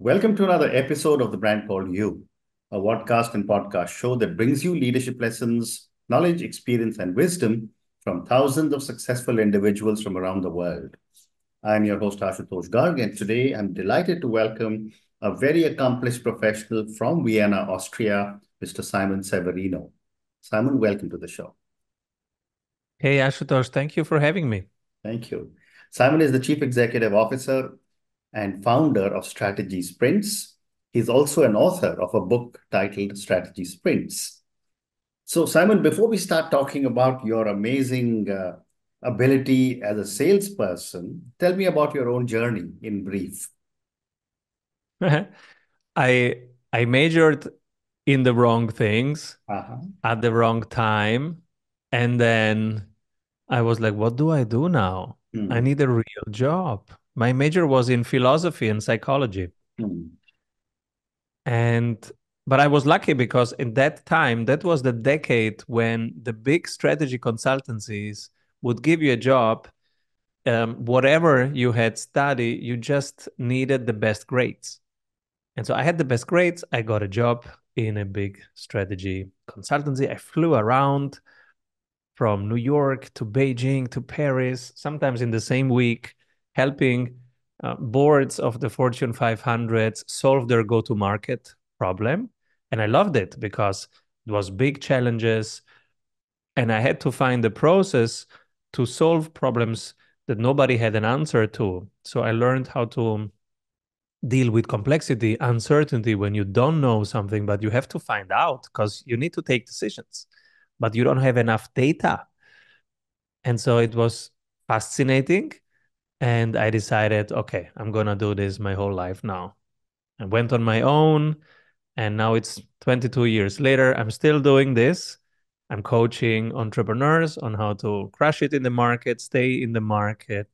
Welcome to another episode of The Brand Called You, a podcast and podcast show that brings you leadership lessons, knowledge, experience, and wisdom from thousands of successful individuals from around the world. I'm your host, Ashutosh Garg, and today I'm delighted to welcome a very accomplished professional from Vienna, Austria, Mr. Simone Severino. Simon, welcome to the show. Hey Ashutosh, thank you for having me. Thank you. Simon is the Chief Executive Officer and founder of Strategy Sprints. He's also an author of a book titled Strategy Sprints. So, Simon, before we start talking about your amazing ability as a salesperson, tell me about your own journey in brief. I I majored in the wrong things Uh-huh. at the wrong time, and then I was like, what do I do now? I Hmm. need a real job. My major was in philosophy and psychology. Hmm. And but I was lucky because in that time, that was the decade when the big strategy consultancies would give you a job. Whatever you had studied, you just needed the best grades. And so I had the best grades. I got a job in a big strategy consultancy. I flew around from New York to Beijing to Paris, sometimes in the same week, helping boards of the Fortune 500 solve their go to market problem. And I loved it because it was big challenges. And I had to find the process to solve problems that nobody had an answer to. So I learned how to deal with complexity, uncertainty when you don't know something, but you have to find out because you need to take decisions, but you don't have enough data. And so it was fascinating. And I decided, okay, I'm going to do this my whole life now. I went on my own. And now it's 22 years later. I'm still doing this. I'm coaching entrepreneurs on how to crush it in the market, stay in the market.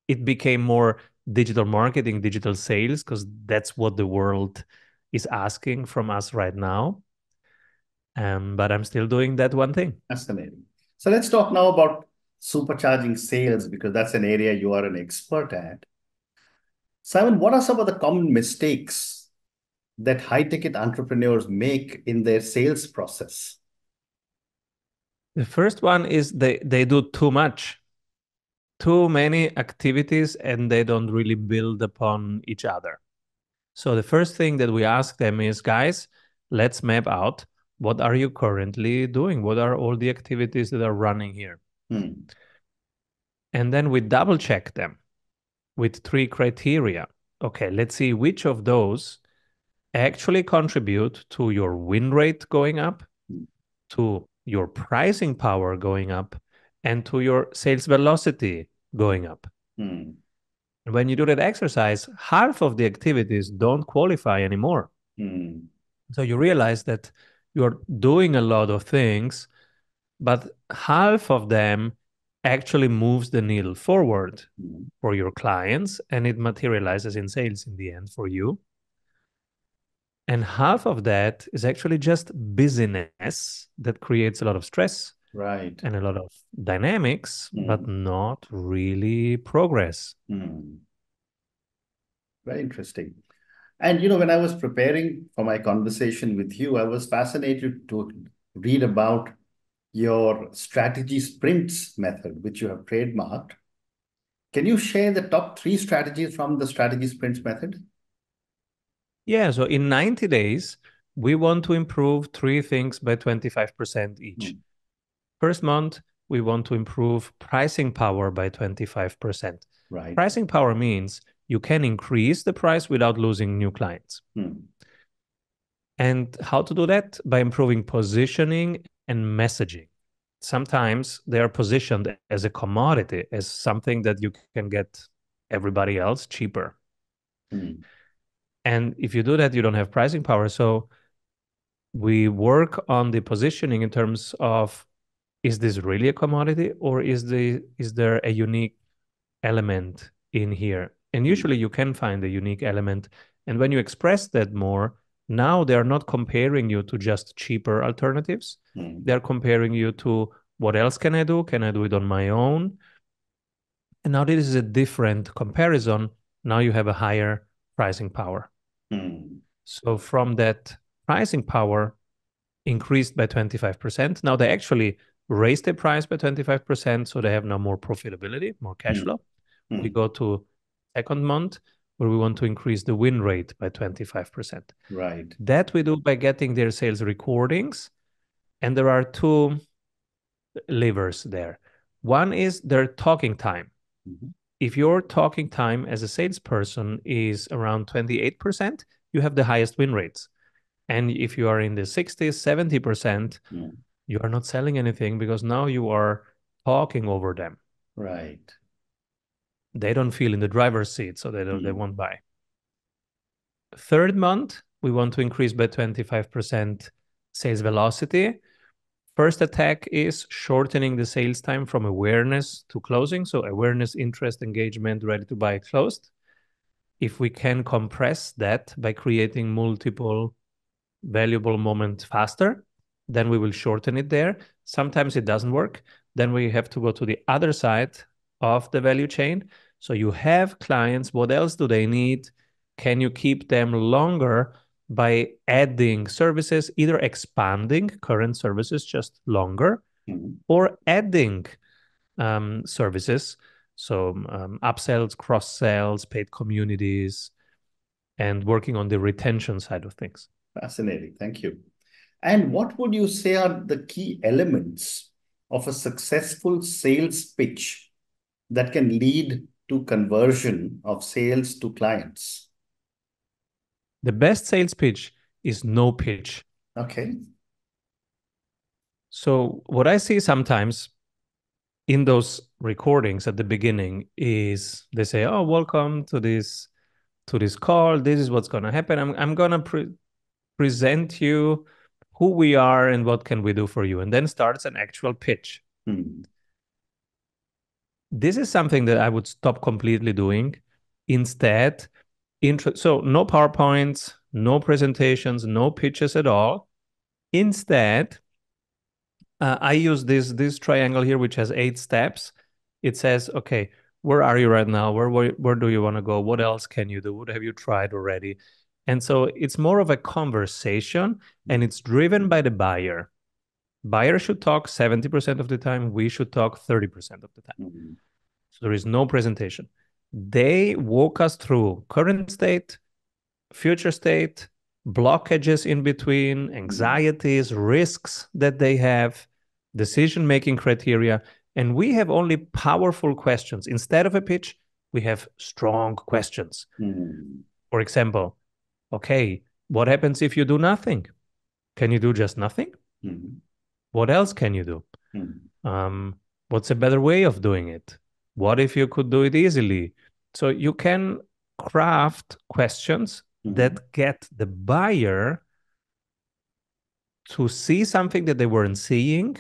It became more digital marketing, digital sales, because that's what the world is asking from us right now. But I'm still doing that one thing. Fascinating. So let's talk now about supercharging sales because that's an area you are an expert at. Simon, what are some of the common mistakes that high ticket entrepreneurs make in their sales process? The first one is they do too much, too many activities, and they don't really build upon each other. So the first thing that we ask them is, guys, let's map out what are you currently doing? What are all the activities that are running here? Hmm. And then we double check them with three criteria. Okay, let's see which of those actually contribute to your win rate going up, to your pricing power going up, and to your sales velocity going up. Hmm. When you do that exercise, half of the activities don't qualify anymore. Hmm. So you realize that you're doing a lot of things, but half of them actually moves the needle forward Hmm. for your clients and it materializes in sales in the end for you. And half of that is actually just busyness that creates a lot of stress Right. and a lot of dynamics, but Hmm. not really progress. Hmm. Very interesting. And when I was preparing for my conversation with you, I was fascinated to read about your strategy sprints method, which you have trademarked. Can you share the top three strategies from the strategy sprints method? Yeah, so in 90 days, we want to improve three things by 25% each. Hmm. First month, we want to improve pricing power by 25%. Right. Pricing power means you can increase the price without losing new clients. Hmm. And how to do that? By improving positioning and messaging. Sometimes they are positioned as a commodity, as something that you can get everybody else cheaper. Hmm. And if you do that, you don't have pricing power. So we work on the positioning in terms of, is this really a commodity, or is there a unique element in here? And Hmm. usually you can find a unique element. And when you express that more, now they're not comparing you to just cheaper alternatives. Hmm. They're comparing you to, what else can I do? Can I do it on my own? And now this is a different comparison. Now you have a higher pricing power. So from that pricing power increased by 25%. Now they actually raised the price by 25%, so they have now more profitability, more cash flow. We go to second month where we want to increase the win rate by 25%. Right. That we do by getting their sales recordings. And there are two levers there. One is their talking time. If your talking time as a salesperson is around 28%, you have the highest win rates. And if you are in the 60s, 70%, you are not selling anything because now you are talking over them. Right. They don't feel in the driver's seat, so they won't buy. Third month, we want to increase by 25% sales velocity. First attack is shortening the sales time from awareness to closing. So awareness, interest, engagement, ready to buy, closed. If we can compress that by creating multiple valuable moments faster, then we will shorten it there. Sometimes it doesn't work. Then we have to go to the other side of the value chain. So you have clients, what else do they need? Can you keep them longer by adding services, either expanding current services just longer or adding services? So upsells, cross sells, paid communities, and working on the retention side of things. Fascinating. Thank you. And what would you say are the key elements of a successful sales pitch that can lead to conversion of sales to clients? The best sales pitch is no pitch. Okay. So what I see sometimes in those recordings at the beginning is they say, "Oh, welcome to this call. This is what's going to happen. I'm going to present you who we are and what can we do for you." And then starts an actual pitch. This is something that I would stop completely doing. Instead, so no PowerPoints, no presentations, no pitches at all. Instead, I use this triangle here, which has 8 steps. It says, okay, where are you right now? Where do you want to go? What else can you do? What have you tried already? And so it's more of a conversation, and it's driven by the buyer. Buyer should talk 70% of the time. We should talk 30% of the time. So there is no presentation. They walk us through current state, future state, blockages in between, anxieties, risks that they have, decision-making criteria. And we have only powerful questions. Instead of a pitch, we have strong questions. For example, okay, what happens if you do nothing? Can you do just nothing? What else can you do? What's a better way of doing it? What if you could do it easily? So you can craft questions that get the buyer to see something that they weren't seeing,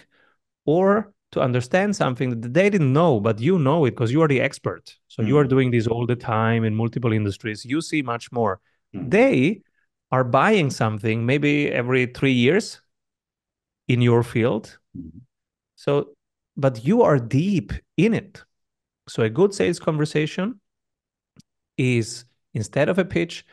or to understand something that they didn't know, but you know it because you are the expert. So you are doing this all the time in multiple industries. You see much more. They are buying something maybe every 3 years in your field. So, but you are deep in it. So a good sales conversation is, instead of a pitch,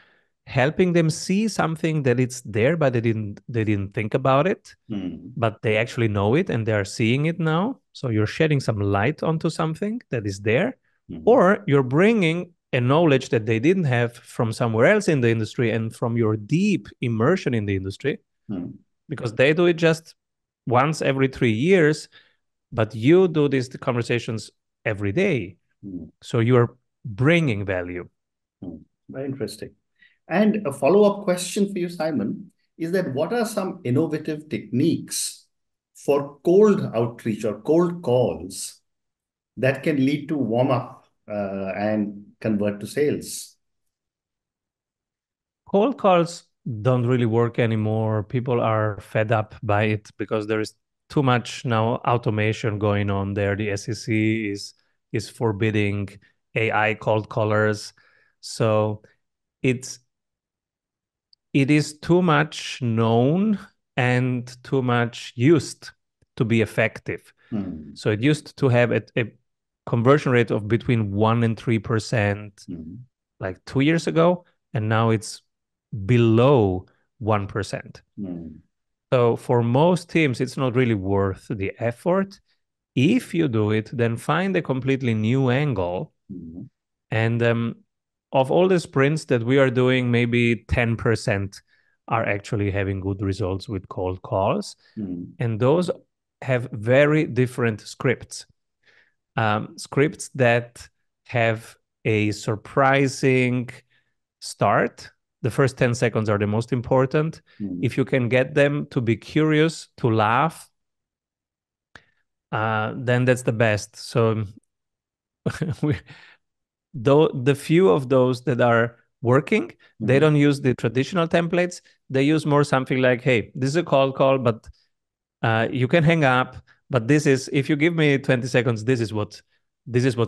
helping them see something that it's there, but they didn't think about it, but they actually know it and they are seeing it now. So you're shedding some light onto something that is there, or you're bringing a knowledge that they didn't have from somewhere else in the industry and from your deep immersion in the industry, because they do it just once every 3 years, but you do these conversations every day. So you're bringing value. Very interesting. And a follow-up question for you, Simon, is that what are some innovative techniques for cold outreach or cold calls that can lead to warm up and convert to sales? Cold calls don't really work anymore. People are fed up by it because there is too much now automation going on there. The SEC is forbidding AI cold callers. So it is too much known and too much used to be effective. So it used to have a conversion rate of between 1% and 3% like 2 years ago, and now it's below 1%. Mm. So for most teams, it's not really worth the effort. If you do it, then find a completely new angle. Mm. And of all the sprints that we are doing, maybe 10% are actually having good results with cold calls. Mm. And those have very different scripts. Scripts that have a surprising start. The first 10 seconds are the most important. Mm. If you can get them to be curious, to laugh, then that's the best. So we, though the few of those that are working, they Mm. don't use the traditional templates. They use more something like, hey, this is a cold call, but you can hang up, but this is, if you give me 20 seconds, this is what's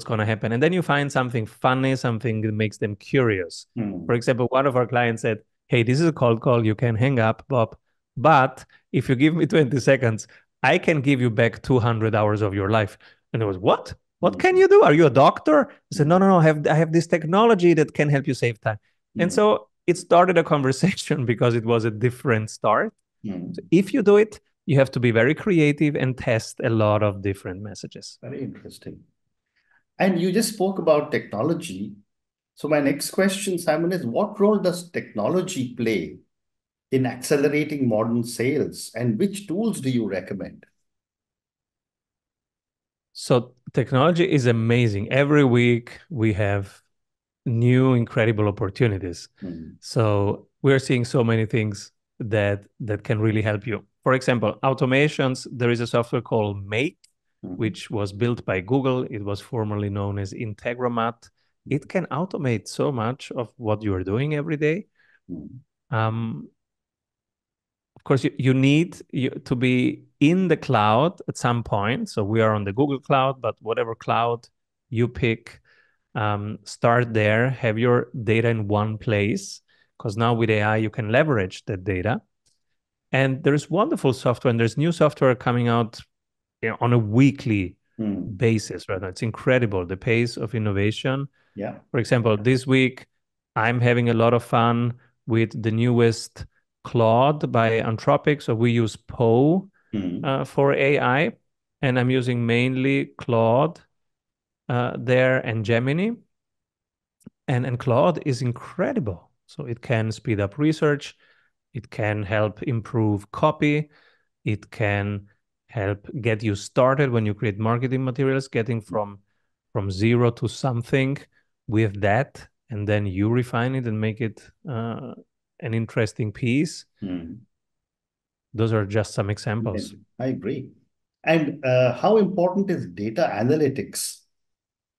going to happen. And then you find something funny, something that makes them curious. Mm. For example, one of our clients said, hey, this is a cold call, you can hang up, Bob, but if you give me 20 seconds, I can give you back 200 hours of your life. And it was, what can Mm. you do? Are you a doctor? I said, no, Mm. no, no, I have this technology that can help you save time. And Mm. so it started a conversation because it was a different start. So Mm. if you do it, you have to be very creative and test a lot of different messages. Very interesting. And you just spoke about technology. So my next question, Simon, is what role does technology play in accelerating modern sales, and which tools do you recommend? So technology is amazing. Every week we have new incredible opportunities. Mm. So we're seeing so many things that can really help you. For example, automations, there is a software called Make, Mm. which was built by Google. It was formerly known as Integromat. It can automate so much of what you are doing every day. Mm. Um, of course, you need to be in the cloud at some point. So we are on the Google Cloud, but whatever cloud you pick, start there, have your data in one place, because now with AI, you can leverage that data. And there's wonderful software, and there's new software coming out, on a weekly Mm. basis right now. It's incredible, the pace of innovation. Yeah. For example, this week, I'm having a lot of fun with the newest Claude by Anthropic. So we use Poe Mm. for AI, and I'm using mainly Claude there and Gemini. And Claude is incredible. So it can speed up research, it can help improve copy, it can help get you started when you create marketing materials, getting from zero to something with that, and then you refine it and make it an interesting piece. Mm. Those are just some Yeah, examples. I agree. And how important is data analytics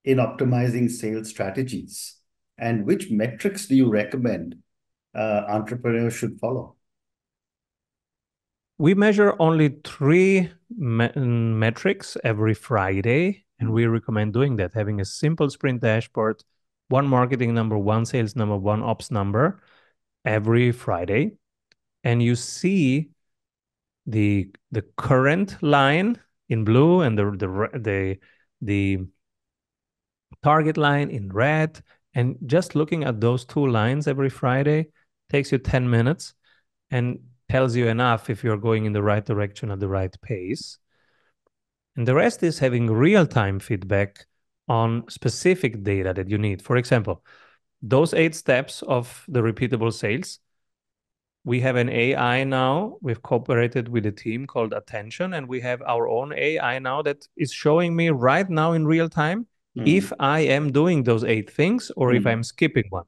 in optimizing sales strategies? And which metrics do you recommend entrepreneurs should follow? We measure only three metrics every Friday, and Mm. we recommend doing that, having a simple sprint dashboard, one marketing number, one sales number, one ops number every Friday. And you see the current line in blue and the target line in red. And just looking at those two lines every Friday takes you 10 minutes and tells you enough if you're going in the right direction at the right pace. And the rest is having real-time feedback on specific data that you need. For example, those 8 steps of the repeatable sales, we have an AI now. We've cooperated with a team called Attention, and we have our own AI now that is showing me right now in real time Mm. if I am doing those 8 things or if Mm. I'm skipping one.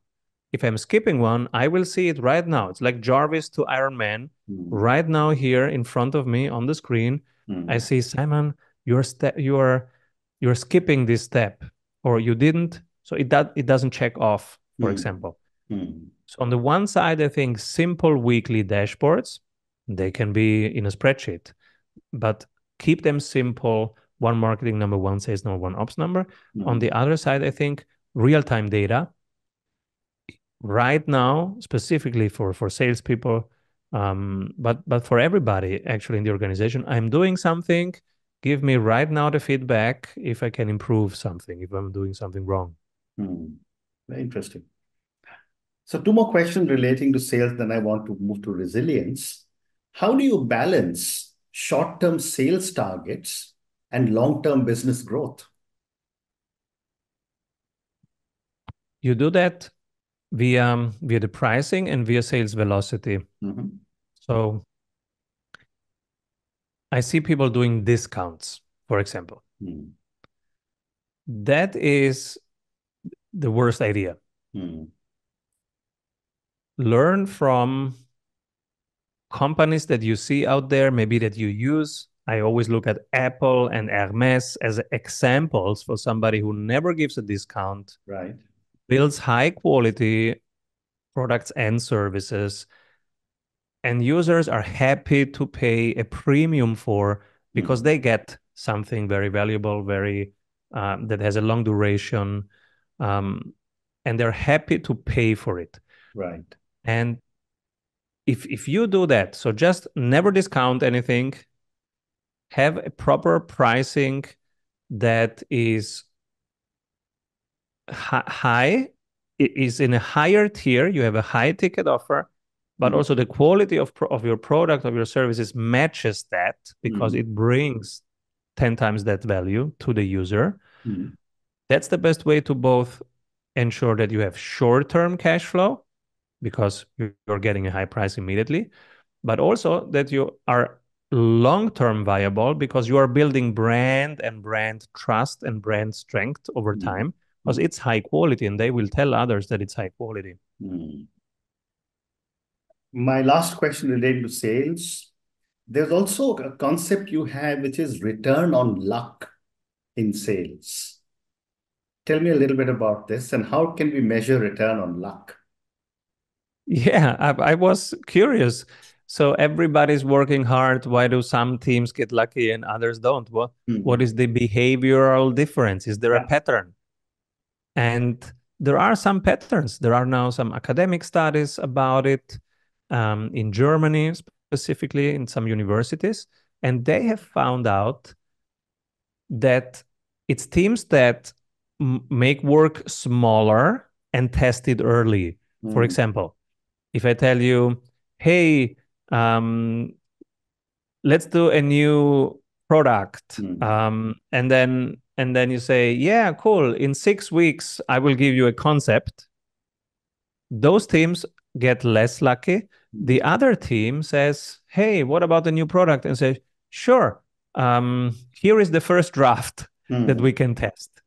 If I'm skipping one, I will see it right now. It's like Jarvis to Iron Man. Mm. Right now, here in front of me on the screen, I Mm. see, Simon, you're skipping this step, or you didn't. So it doesn't check off, for Mm. example. Mm. So on the one side, I think simple weekly dashboards, they can be in a spreadsheet, but keep them simple. One marketing number, one sales number, one ops number. On Mm. the other side, I think real-time data right now, specifically for salespeople, but for everybody actually in the organization. I'm doing something. Give me right now the feedback if I can improve something, if I'm doing something wrong. Mm. Very interesting. So, two more questions relating to sales, then I want to move to resilience. How do you balance short-term sales targets and long-term business growth? You do that via the pricing and via sales velocity. Mhm. So I see people doing discounts, for example. Mm. That is the worst idea. Mm. Learn from companies that you see out there, maybe that you use. I always look at Apple and Hermes as examples for somebody who never gives a discount, Right. builds high quality products and services, and users are happy to pay a premium for because Mm. they get something very valuable, very that has a long duration, um, and they're happy to pay for it. Right. And if you do that, so just never discount anything, have a proper pricing that is high, it is in a higher tier, you have a high ticket offer, but Mm. also the quality of your product, of your services matches that because Mm. it brings 10 times that value to the user. Mm. That's the best way to both ensure that you have short-term cash flow because you're getting a high price immediately, but also that you are long-term viable because you are building brand and brand trust and brand strength over Mm. time because Mm. it's high quality and they will tell others that it's high quality. Mm. My last question relating to sales. There's also a concept you have, which is return on luck in sales. Tell me a little bit about this and how can we measure return on luck? Yeah, I was curious. So everybody's working hard. Why do some teams get lucky and others don't? What Mm. is the behavioral difference? Is there a Yeah. pattern? And there are some patterns. There are now some academic studies about it in Germany, specifically in some universities. And they have found out that it's teams that make work smaller and test it early. For Mm. example, if I tell you, hey, um, let's do a new product, Mm. and then you say, yeah, cool. In 6 weeks, I will give you a concept. Those teams get less lucky. Mm. The other team says, hey, what about the new product? And say, sure. Here is the first draft that Mm. we can test.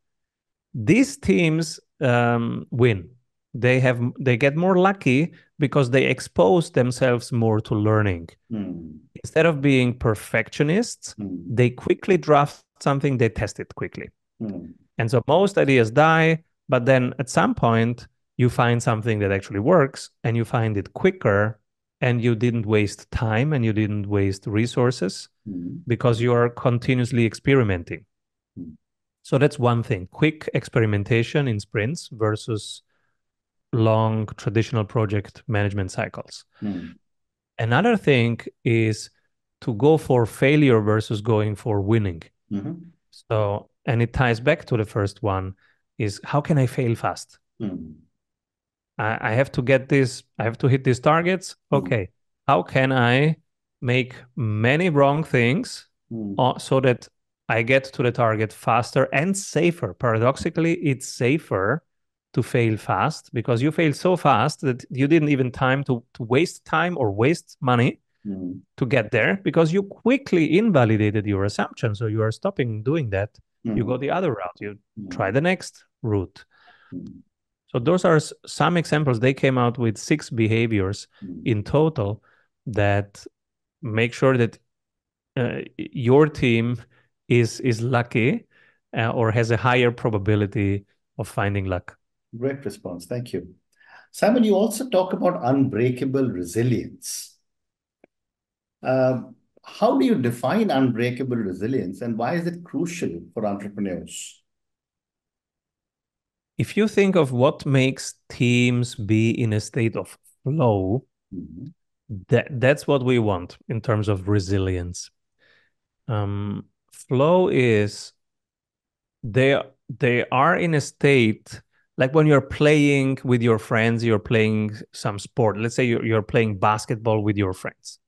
These teams win. They get more lucky because they expose themselves more to learning. Mm. Instead of being perfectionists, Mm. they quickly draft something, they test it quickly. Mm. And so most ideas die, but then at some point you find something that actually works and you find it quicker and you didn't waste time and you didn't waste resources Mm. because you are continuously experimenting. Mm. So that's one thing, quick experimentation in sprints versus long traditional project management cycles. Mm. Another thing is to go for failure versus going for winning. Mhm. So, and it ties back to the first one is how can I fail fast? Mm. I have to get this, I have to hit these targets. Mm. Okay. How can I make many wrong things Mm. so that I get to the target faster and safer? Paradoxically, it's safer to fail fast because you fail so fast that you didn't even to waste time or waste money Mm. to get there because you quickly invalidated your assumption. So you are stopping doing that. You Mm. go the other route. You try Mm. the next route. Mm. So those are some examples. They came out with 6 behaviors Mm. in total that make sure that your team is lucky or has a higher probability of finding luck. Great response. Thank you. Simon, you also talk about unbreakable resilience. How do you define unbreakable resilience and why is it crucial for entrepreneurs? If you think of what makes teams be in a state of flow, Mhm. that's what we want in terms of resilience. Flow is they they are in a state Like when you're playing with your friends, you're playing some sport. Let's say you're playing basketball with your friends.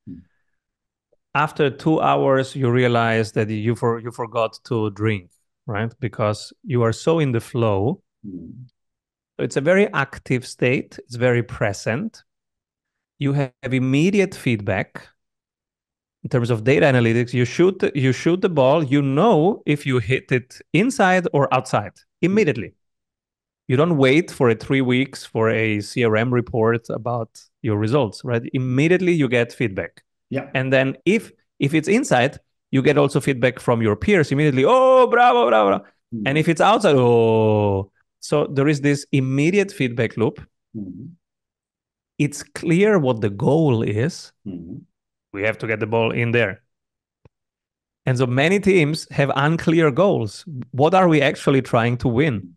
After 2 hours, you realize that you forgot to drink, right? Because you are so in the flow. It's a very active state. It's very present. You have immediate feedback in terms of data analytics. You shoot the ball. You know if you hit it inside or outside immediately. You don't wait for 3 weeks for a CRM report about your results, right? Immediately you get feedback. Yeah. And then if it's inside, you get also feedback from your peers immediately. Oh, bravo, bravo. And if it's outside, oh. So there is this immediate feedback loop. It's clear what the goal is. We have to get the ball in there. And so many teams have unclear goals. What are we actually trying to win?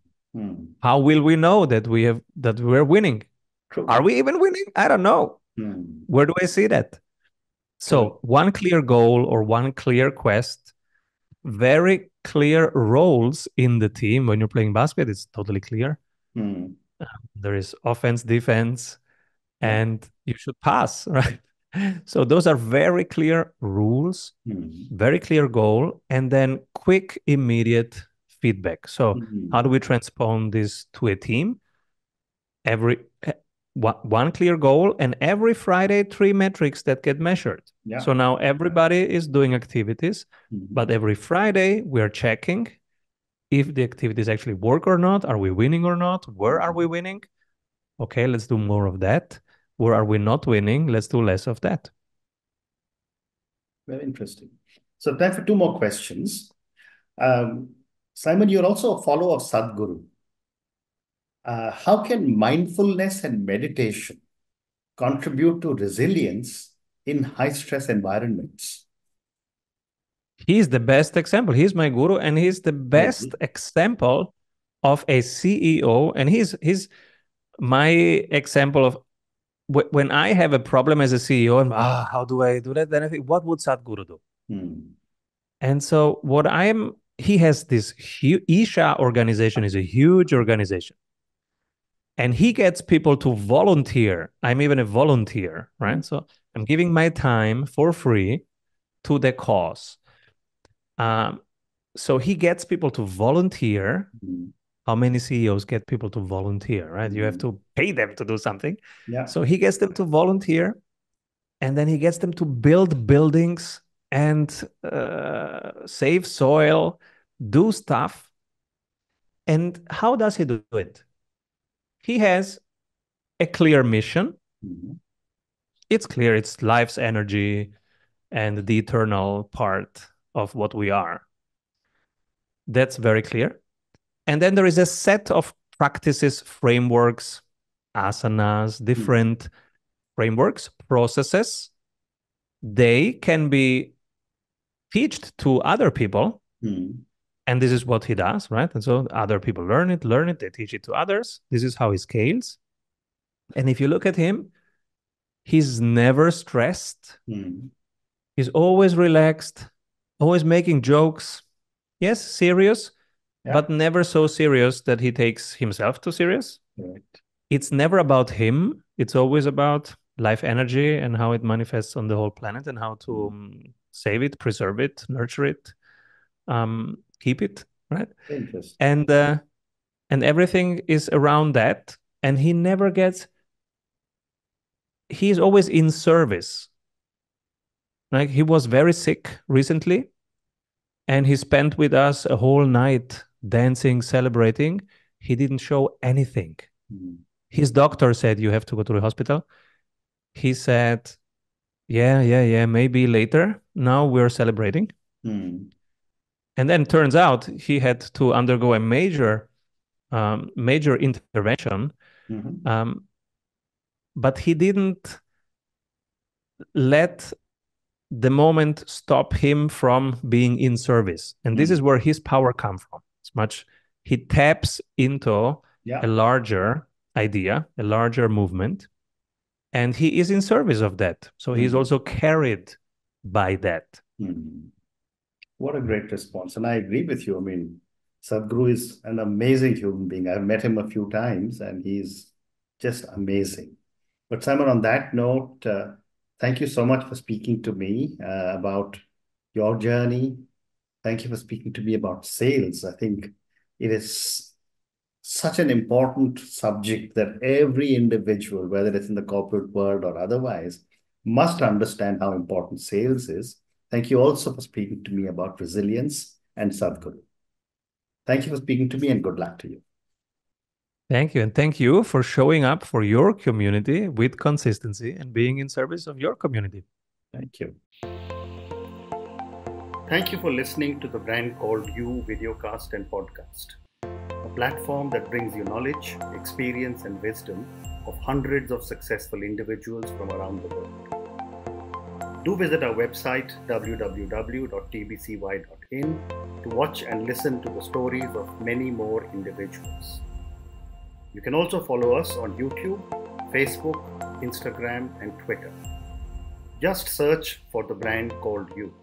How will we know that we're winning? True. Are we even winning? I don't know. Where do I see that? So one clear goal or one clear quest, very clear roles in the team. When you're playing basket, it's totally clear. There is offense, defense, and you should pass, right? So those are very clear rules, very clear goal, and then quick, immediate feedback. So how do we transpose this to a team? One clear goal, and every Friday, 3 metrics that get measured. Yeah. So now everybody is doing activities, but every Friday we're checking if the activities actually work or not. Are we winning or not? Where are we winning? Okay, let's do more of that. Where are we not winning? Let's do less of that. Very interesting. So time for 2 more questions. Simon, you're also a follower of Sadhguru. How can mindfulness and meditation contribute to resilience in high-stress environments? He's the best example. He's my guru, and he's the best example of a CEO. And he's my example of when I have a problem as a CEO, and how do I do that? Then I think, what would Sadhguru do? And so he has this Isha organization, is a huge organization. And he gets people to volunteer. I'm even a volunteer, right? So I'm giving my time for free to the cause. So he gets people to volunteer. How many CEOs get people to volunteer, right? You have to pay them to do something. Yeah. So he gets them to volunteer, and then he gets them to build buildings and save soil, do stuff. And how does he do it? He has a clear mission. It's clear, it's life's energy and the eternal part of what we are. That's very clear. And then there is a set of practices, frameworks, asanas, different frameworks, processes. They can be taught to other people. And this is what he does, right? And so other people learn it, they teach it to others. This is how he scales. And if you look at him, he's never stressed. He's always relaxed, always making jokes. Yes, serious, but never so serious that he takes himself too serious. Right. It's never about him. It's always about life energy and how it manifests on the whole planet and how to save it, preserve it, nurture it, keep it, right? Interesting. And everything is around that. And he's always in service. Like he was very sick recently, and he spent with us a whole night dancing, celebrating. He didn't show anything. His doctor said, you have to go to the hospital. He said, yeah, maybe later. Now we're celebrating. And then turns out he had to undergo a major intervention. But he didn't let the moment stop him from being in service. And this is where his power comes from. He taps into a larger idea, a larger movement, and he is in service of that. So he's also carried by that. What a great response. And I agree with you. I mean, Sadhguru is an amazing human being. I've met him a few times and he's just amazing. But Simon, on that note, thank you so much for speaking to me about your journey. Thank you for speaking to me about sales. I think it is such an important subject that every individual, whether it's in the corporate world or otherwise, must understand how important sales is. Thank you also for speaking to me about resilience and Sadhguru. Thank you for speaking to me and good luck to you. Thank you. And thank you for showing up for your community with consistency and being in service of your community. Thank you. Thank you for listening to the Brand Called You videocast and podcast, a platform that brings you knowledge, experience, and wisdom of hundreds of successful individuals from around the world. Do visit our website www.tbcy.in to watch and listen to the stories of many more individuals. You can also follow us on YouTube, Facebook, Instagram, and Twitter. Just search for the Brand Called You.